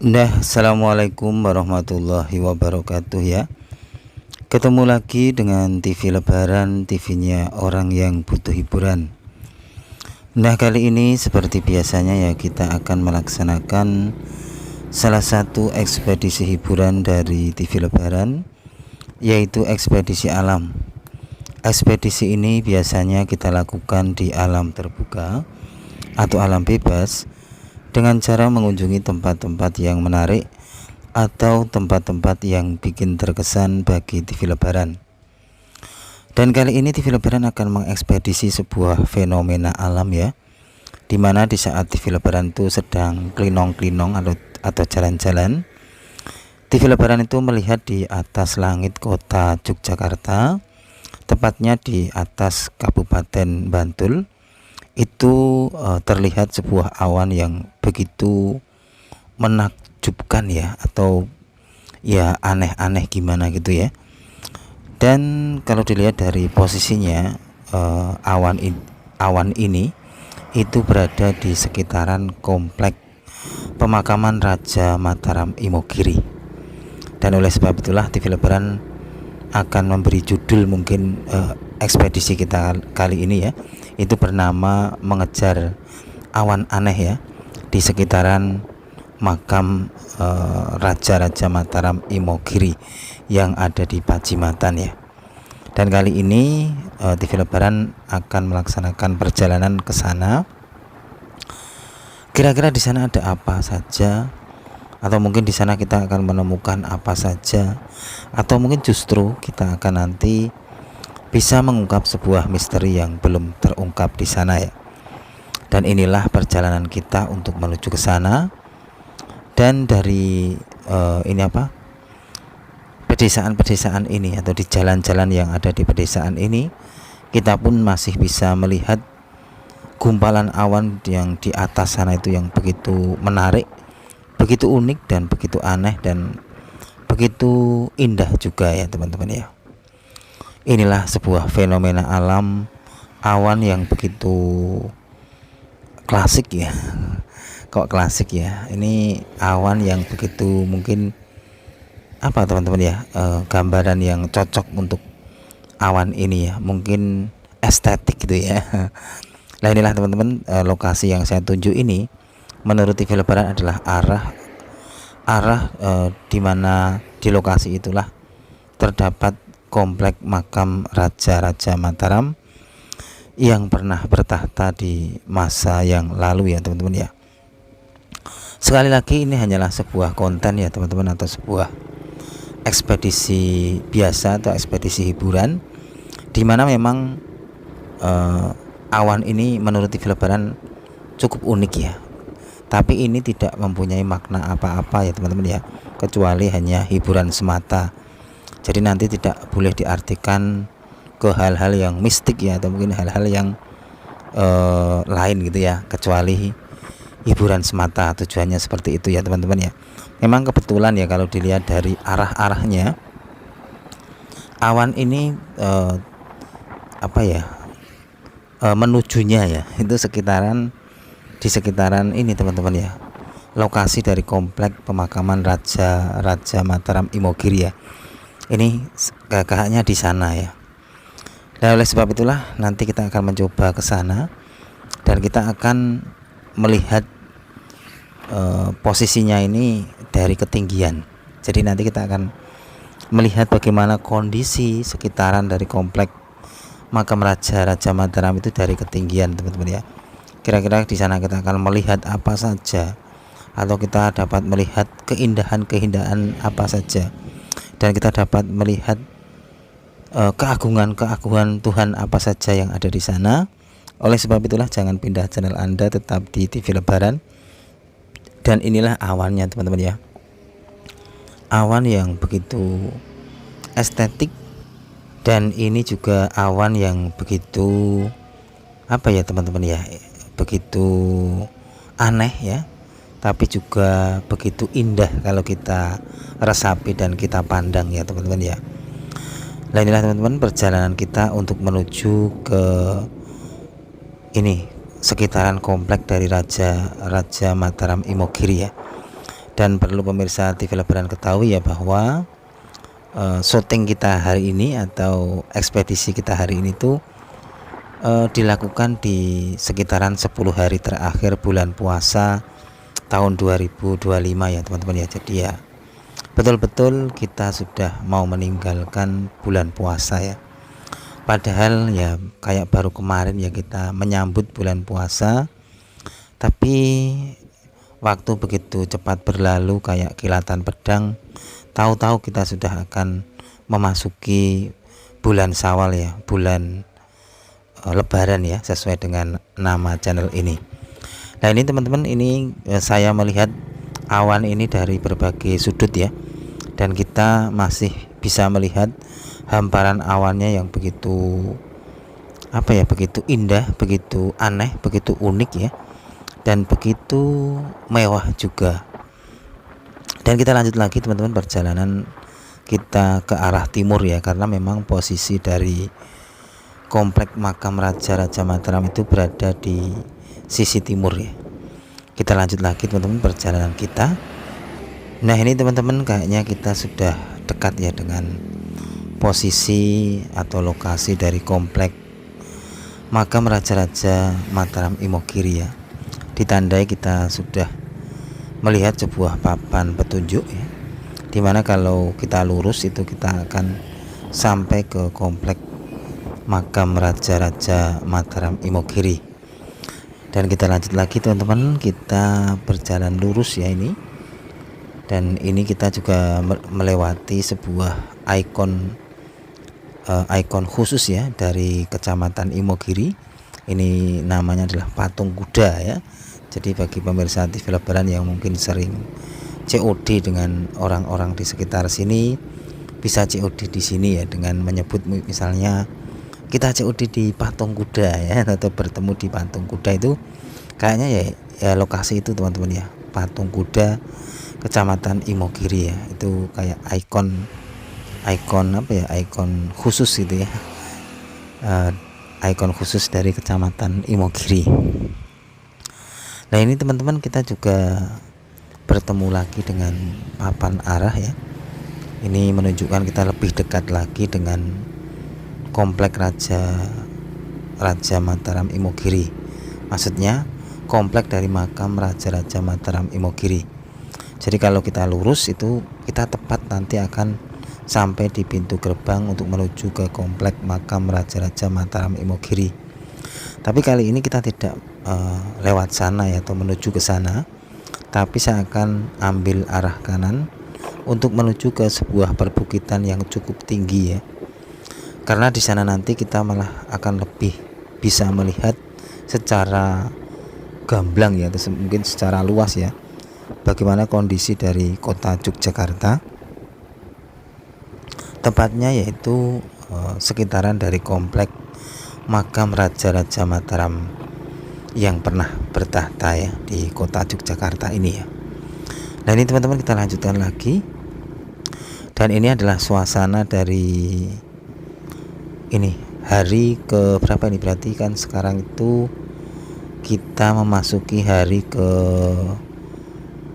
Assalamualaikum warahmatullahi wabarakatuh ya. Ketemu lagi dengan TV Lebaran, TV-nya orang yang butuh hiburan. Kali ini seperti biasanya ya, kita akan melaksanakan salah satu ekspedisi hiburan dari TV Lebaran, yaitu ekspedisi alam. Ekspedisi ini biasanya kita lakukan di alam terbuka atau alam bebas, dengan cara mengunjungi tempat-tempat yang menarik atau tempat-tempat yang bikin terkesan bagi TV Lebaran. Dan kali ini TV Lebaran akan mengekspedisi sebuah fenomena alam ya, dimana di saat TV Lebaran itu sedang klinong-klinong atau jalan-jalan, TV Lebaran itu melihat di atas langit kota Yogyakarta, tepatnya di atas Kabupaten Bantul. Itu terlihat sebuah awan yang begitu menakjubkan ya, atau ya aneh-aneh gimana gitu ya. Dan kalau dilihat dari posisinya, awan ini itu berada di sekitaran komplek pemakaman Raja Mataram Imogiri. Dan oleh sebab itulah TV Lebaran akan memberi judul mungkin ekspedisi kita kali ini ya, itu bernama mengejar awan aneh ya, di sekitaran makam Raja Mataram Imogiri yang ada di Pacitan ya. Dan kali ini TV Lebaran akan melaksanakan perjalanan ke sana. Kira-kira di sana ada apa saja, atau mungkin di sana kita akan menemukan apa saja, atau mungkin justru kita akan nanti bisa mengungkap sebuah misteri yang belum terungkap di sana ya. Dan inilah perjalanan kita untuk menuju ke sana. Dan dari pedesaan-pedesaan ini, atau di jalan-jalan yang ada di pedesaan ini, kita pun masih bisa melihat gumpalan awan yang di atas sana itu yang begitu menarik, begitu unik, dan begitu aneh, dan begitu indah juga ya teman-teman ya. Inilah sebuah fenomena alam, awan yang begitu klasik ya. Kok klasik ya? Ini awan yang begitu mungkin apa teman-teman ya, gambaran yang cocok untuk awan ini ya, mungkin estetik gitu ya. Nah inilah teman-teman, lokasi yang saya tunjuk ini menurut TV Lebaran adalah arah di mana di lokasi itulah terdapat komplek makam Raja Mataram yang pernah bertahta di masa yang lalu ya teman-teman ya. Sekali lagi, ini hanyalah sebuah konten ya teman-teman, atau sebuah ekspedisi biasa atau ekspedisi hiburan, dimana memang awan ini menurut TV Lebaran cukup unik ya. Tapi ini tidak mempunyai makna apa-apa ya teman-teman ya, kecuali hanya hiburan semata. Jadi nanti tidak boleh diartikan ke hal-hal yang mistik ya, atau mungkin hal-hal yang lain gitu ya, kecuali hiburan semata. Tujuannya seperti itu ya teman-teman ya. Memang kebetulan ya, kalau dilihat dari arahnya awan ini menujunya ya, itu di sekitaran ini teman-teman ya, lokasi dari komplek pemakaman Raja Mataram Imogiri ya. Ini kakaknya di sana ya. Dan oleh sebab itulah nanti kita akan mencoba ke sana, dan kita akan melihat posisinya ini dari ketinggian. Jadi nanti kita akan melihat bagaimana kondisi sekitaran dari komplek makam Raja Mataram itu dari ketinggian teman-teman ya. Kira-kira di sana kita akan melihat apa saja, atau kita dapat melihat keindahan apa saja, dan kita dapat melihat keagungan Tuhan apa saja yang ada di sana. Oleh sebab itulah jangan pindah channel Anda, tetap di TV Lebaran. Dan inilah awannya teman-teman ya, awan yang begitu estetik, dan ini juga awan yang begitu teman-teman ya, begitu aneh ya, tapi juga begitu indah kalau kita resapi dan kita pandang ya teman-teman ya. Nah inilah teman-teman perjalanan kita untuk menuju ke ini sekitaran komplek dari Raja Mataram Imogiri ya. Dan perlu pemirsa TV Lebaran ketahui ya bahwa syuting kita hari ini atau ekspedisi kita hari ini tuh dilakukan di sekitaran 10 hari terakhir bulan puasa tahun 2025 ya teman-teman ya. Jadi ya betul-betul kita sudah mau meninggalkan bulan puasa ya. Padahal ya kayak baru kemarin ya kita menyambut bulan puasa, tapi waktu begitu cepat berlalu kayak kilatan pedang. Tahu-tahu kita sudah akan memasuki bulan Syawal ya, bulan Lebaran ya, sesuai dengan nama channel ini. Nah ini teman-teman, ini saya melihat awan ini dari berbagai sudut ya, dan kita masih bisa melihat hamparan awannya yang begitu begitu indah, begitu aneh, begitu unik ya, dan begitu mewah juga. Dan kita lanjut lagi teman-teman perjalanan kita ke arah timur ya, karena memang posisi dari komplek makam Raja Mataram itu berada di sisi timur ya. Kita lanjut lagi teman-teman perjalanan kita. Nah ini teman-teman, kayaknya kita sudah dekat ya dengan posisi atau lokasi dari komplek makam Raja Mataram Imogiri ya. Ditandai kita sudah melihat sebuah papan petunjuk ya, dimana kalau kita lurus itu kita akan sampai ke komplek makam Raja Mataram Imogiri. Dan kita lanjut lagi teman-teman, kita berjalan lurus ya ini. Dan ini kita juga melewati sebuah ikon khusus ya dari Kecamatan Imogiri. Ini namanya adalah patung kuda ya. Jadi bagi pemirsa TV Lebaran yang mungkin sering COD dengan orang-orang di sekitar sini, bisa COD di sini ya dengan menyebut misalnya kita COD di patung kuda ya, atau bertemu di patung kuda. Itu kayaknya ya lokasi itu teman-teman ya, patung kuda Kecamatan Imogiri ya. Itu kayak ikon khusus gitu ya, ikon khusus dari Kecamatan Imogiri. Nah ini teman-teman, kita juga bertemu lagi dengan papan arah ya. Ini menunjukkan kita lebih dekat lagi dengan komplek Raja Mataram Imogiri. Maksudnya komplek dari makam Raja Mataram Imogiri. Jadi kalau kita lurus itu kita tepat nanti akan sampai di pintu gerbang untuk menuju ke komplek makam Raja Mataram Imogiri. Tapi kali ini kita tidak lewat sana ya, atau menuju ke sana, tapi saya akan ambil arah kanan untuk menuju ke sebuah perbukitan yang cukup tinggi ya. Karena di sana nanti kita malah akan lebih bisa melihat secara gamblang ya, atau mungkin secara luas ya, bagaimana kondisi dari kota Yogyakarta, tepatnya yaitu sekitaran dari komplek makam Raja Mataram yang pernah bertahta ya di kota Yogyakarta ini ya. Nah ini teman-teman, kita lanjutkan lagi. Dan ini adalah suasana dari ini hari ke berapa ini, berarti kan sekarang itu kita memasuki hari ke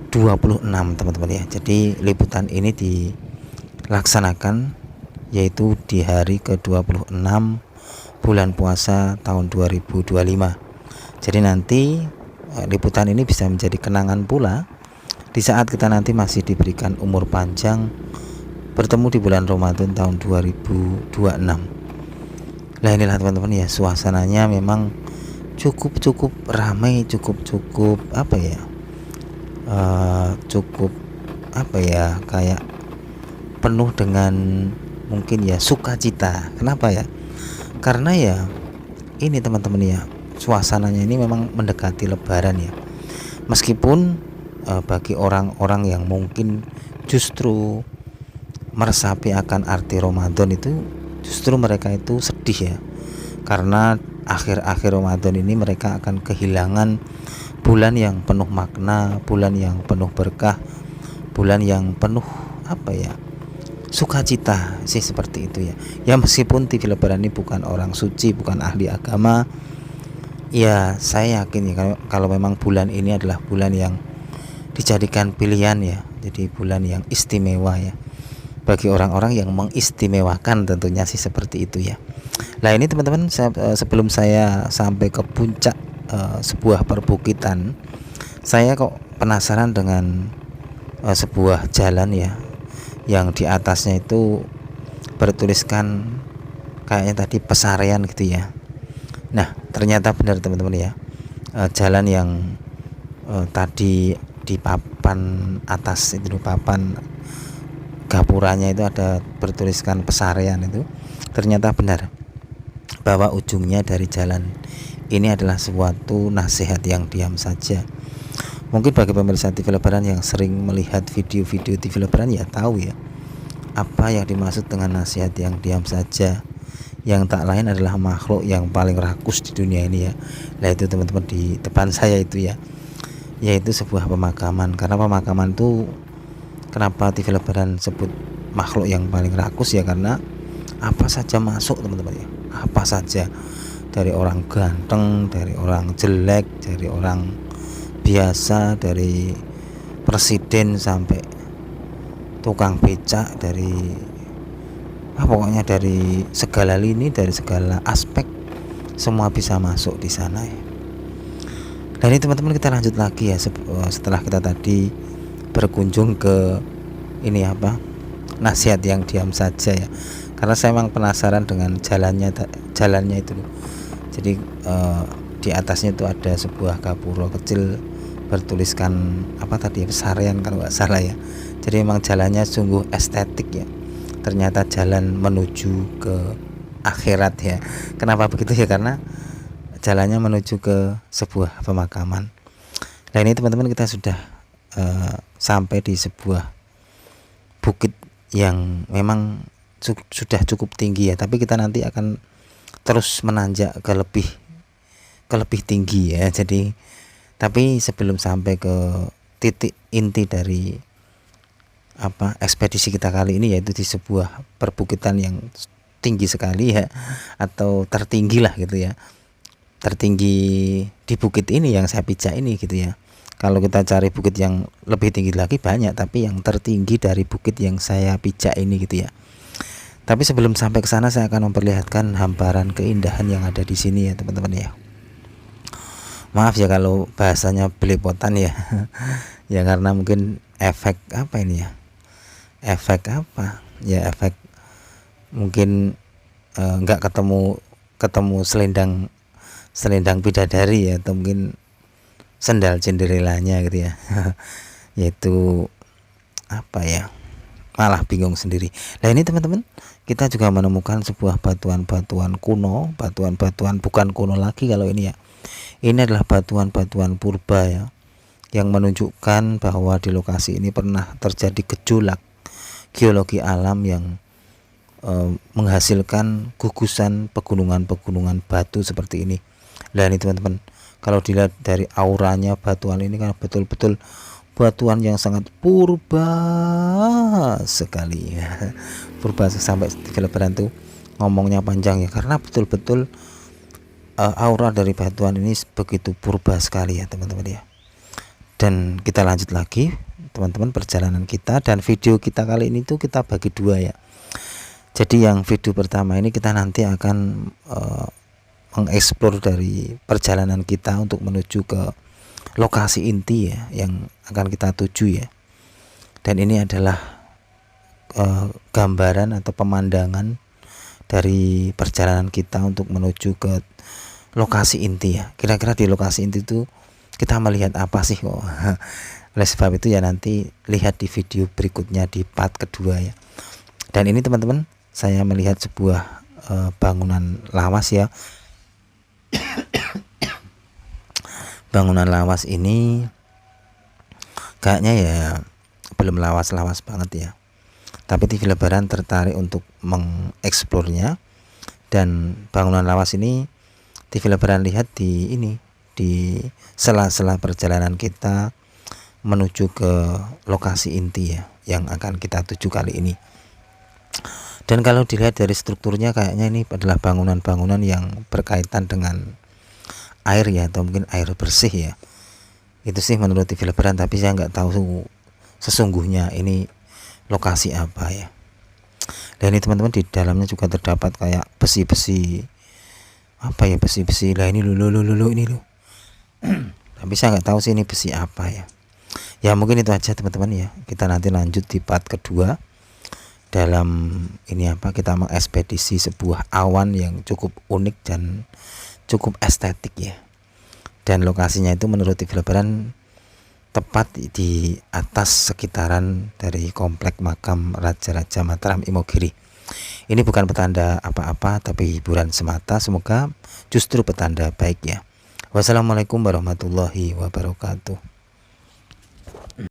26 teman-teman ya. Jadi liputan ini dilaksanakan yaitu di hari ke 26 bulan puasa tahun 2025. Jadi nanti liputan ini bisa menjadi kenangan pula di saat kita nanti masih diberikan umur panjang bertemu di bulan Ramadan tahun 2026. Nah inilah teman-teman ya, suasananya memang cukup ramai, cukup kayak penuh dengan mungkin ya sukacita. Kenapa ya? Karena ya ini teman-teman ya, suasananya ini memang mendekati Lebaran ya. Meskipun bagi orang-orang yang mungkin justru meresapi akan arti Ramadan itu, justru mereka itu sedih ya, karena akhir-akhir Ramadan ini mereka akan kehilangan bulan yang penuh makna, bulan yang penuh berkah, bulan yang penuh sukacita sih, seperti itu ya. Ya meskipun TV Lebaran ini bukan orang suci, bukan ahli agama, ya saya yakin ya kalau memang bulan ini adalah bulan yang dijadikan pilihan ya. Jadi bulan yang istimewa ya, bagi orang-orang yang mengistimewakan, tentunya sih seperti itu ya. Nah ini teman-teman, sebelum saya sampai ke puncak sebuah perbukitan, saya kok penasaran dengan sebuah jalan ya, yang di atasnya itu bertuliskan kayaknya tadi Pesarean gitu ya. Nah ternyata benar teman-teman ya, jalan yang tadi di papan atas itu, papan gapuranya itu ada bertuliskan Pesarean, itu ternyata benar bahwa ujungnya dari jalan ini adalah suatu nasihat yang diam saja. Mungkin bagi pemirsa TV Lebaran yang sering melihat video-video TV Lebaran ya tahu ya apa yang dimaksud dengan nasihat yang diam saja, yang tak lain adalah makhluk yang paling rakus di dunia ini ya. Nah itu teman-teman di depan saya itu ya, yaitu sebuah pemakaman. Karena pemakaman itu, kenapa TV Lebaran sebut makhluk yang paling rakus ya, karena apa saja masuk teman-teman ya, apa saja, dari orang ganteng, dari orang jelek, dari orang biasa, dari presiden sampai tukang becak, dari pokoknya dari segala lini, dari segala aspek, semua bisa masuk di sana ya. Dan ini teman-teman kita lanjut lagi ya, setelah kita tadi berkunjung ke ini apa, nasihat yang diam saja ya, karena saya memang penasaran dengan jalannya itu loh. Jadi di atasnya itu ada sebuah gapura kecil bertuliskan apa tadi, Pesarean kalau nggak salah ya. Jadi memang jalannya sungguh estetik ya, ternyata jalan menuju ke akhirat ya. Kenapa begitu ya, karena jalannya menuju ke sebuah pemakaman. Nah ini teman-teman kita sudah sampai di sebuah bukit yang memang sudah cukup tinggi ya, tapi kita nanti akan terus menanjak ke lebih tinggi ya. Jadi tapi sebelum sampai ke titik inti dari apa ekspedisi kita kali ini, yaitu di sebuah perbukitan yang tinggi sekali ya, atau tertinggi lah gitu ya, tertinggi di bukit ini yang saya pijak ini gitu ya. Kalau kita cari bukit yang lebih tinggi lagi banyak, tapi yang tertinggi dari bukit yang saya pijak ini gitu ya. Tapi sebelum sampai ke sana saya akan memperlihatkan hamparan keindahan yang ada di sini ya teman-teman ya. Maaf ya kalau bahasanya belepotan ya. Ya karena mungkin efek apa ini ya? Efek apa? Ya efek mungkin nggak ketemu selendang bidadari ya, atau mungkin sendal Cinderellanya gitu ya. Yaitu apa ya? Malah bingung sendiri. Nah ini teman-teman, kita juga menemukan sebuah batuan-batuan kuno, batuan-batuan bukan kuno lagi kalau ini ya. Ini adalah batuan-batuan purba ya, yang menunjukkan bahwa di lokasi ini pernah terjadi gejolak geologi alam yang menghasilkan gugusan pegunungan-pegunungan batu seperti ini. Nah ini teman-teman, kalau dilihat dari auranya batuan ini kan betul-betul batuan yang sangat purba sekali ya. Purba sampai di Lebaran tuh ngomongnya panjang ya, karena betul-betul aura dari batuan ini begitu purba sekali ya teman-teman ya. Dan kita lanjut lagi teman-teman perjalanan kita, dan video kita kali ini tuh kita bagi dua ya. Jadi yang video pertama ini kita nanti akan mengeksplor dari perjalanan kita untuk menuju ke lokasi inti ya yang akan kita tuju ya. Dan ini adalah gambaran atau pemandangan dari perjalanan kita untuk menuju ke lokasi inti ya. Kira-kira di lokasi inti itu kita melihat apa sih kok. Oleh sebab itu ya nanti lihat di video berikutnya di part kedua ya. Dan ini teman-teman, saya melihat sebuah bangunan lawas ya. Bangunan lawas ini kayaknya ya belum lawas-lawas banget ya, tapi TV Lebaran tertarik untuk mengeksplornya. Dan bangunan lawas ini TV Lebaran lihat di ini, di sela-sela perjalanan kita menuju ke lokasi inti ya yang akan kita tuju kali ini. Dan kalau dilihat dari strukturnya kayaknya ini adalah bangunan-bangunan yang berkaitan dengan air ya, atau mungkin air bersih ya, Itu sih menurut TV Lebaran, tapi saya nggak tahu sesungguhnya ini lokasi apa ya. Dan ini teman-teman, di dalamnya juga terdapat kayak besi-besi, apa ya, besi-besi lah ini lulu ini loh. Tapi saya nggak tahu sih ini besi apa ya. Ya mungkin itu aja teman-teman ya. Kita nanti lanjut di part kedua dalam ini apa, kita mengekspedisi sebuah awan yang cukup unik dan cukup estetik ya. Dan lokasinya itu menurut TV Lebaran tepat di atas sekitaran dari komplek makam Raja-Raja Mataram Imogiri. Ini bukan petanda apa-apa, tapi hiburan semata. Semoga justru petanda baik ya. Wassalamualaikum warahmatullahi wabarakatuh.